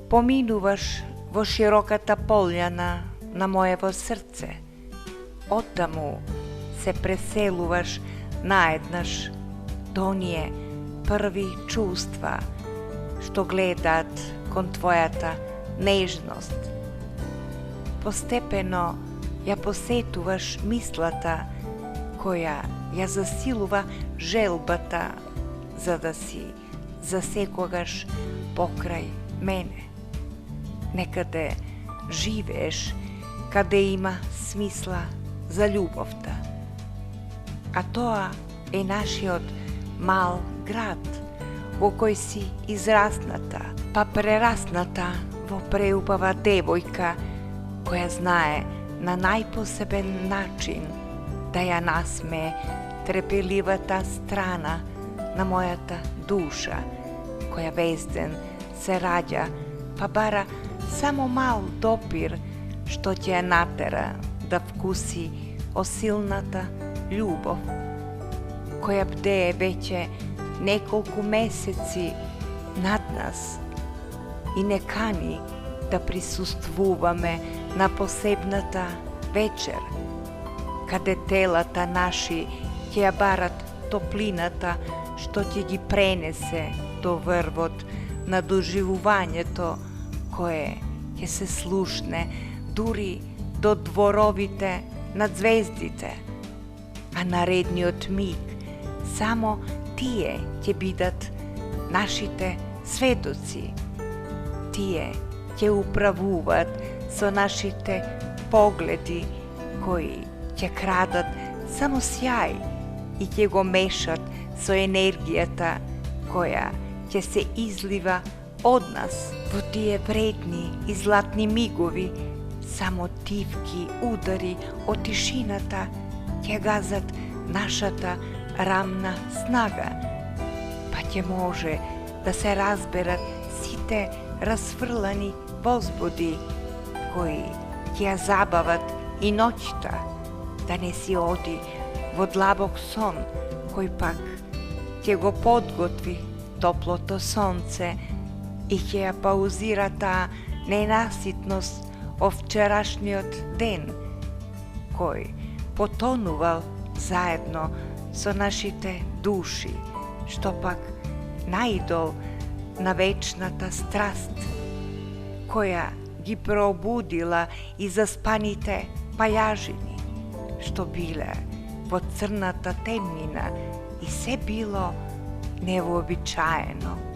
Поминуваш во широката полјана на моево срце. Оттаму се преселуваш наеднаш до оние први чувства што гледаат кон твојата нежност. Постепено ја посетуваш мислата која ја засилува желбата за да си засекогаш покрај мене. Некаде живееш каде има смисла за љубовта. А тоа е нашиот мал град во кој си израсната, па прерасната во преубава девојка која знае на најпосебен начин да ја насмее трепеливата страна на мојата душа, која веќе ден се раѓа, па бара само мал допир што ќе ја натера да вкуси осилната љубов, која бдее веќе неколку месеци над нас и не кани да присуствуваме на посебната вечер, каде телата наши ќе ја барат топлината што ќе ги пренесе до врвот на доживувањето кое ќе се слушне дури до дворовите над звездите, а наредниот миг само тие ќе бидат нашите сведоци. Тие ќе управуваат со нашите погледи кои ќе крадат само сјај и ќе го мешат со енергијата која ќе се излива од нас во тие вредни и златни мигови. Само тивки удари од тишината ќе газат нашата рамна снага, па ќе може да се разберат сите расфрлани возбуди кои ќе ја забават и ноќта, да не си оди во длабок сон кој пак ќе го подготви топлото сонце и ќе ја паузира таа ненаситност од вчерашниот ден, кој потонувал заедно со нашите души, што пак наидол на вечната страст, која ги пробудила и заспаните пајажини, што биле во црната темнина и се било невообичаено.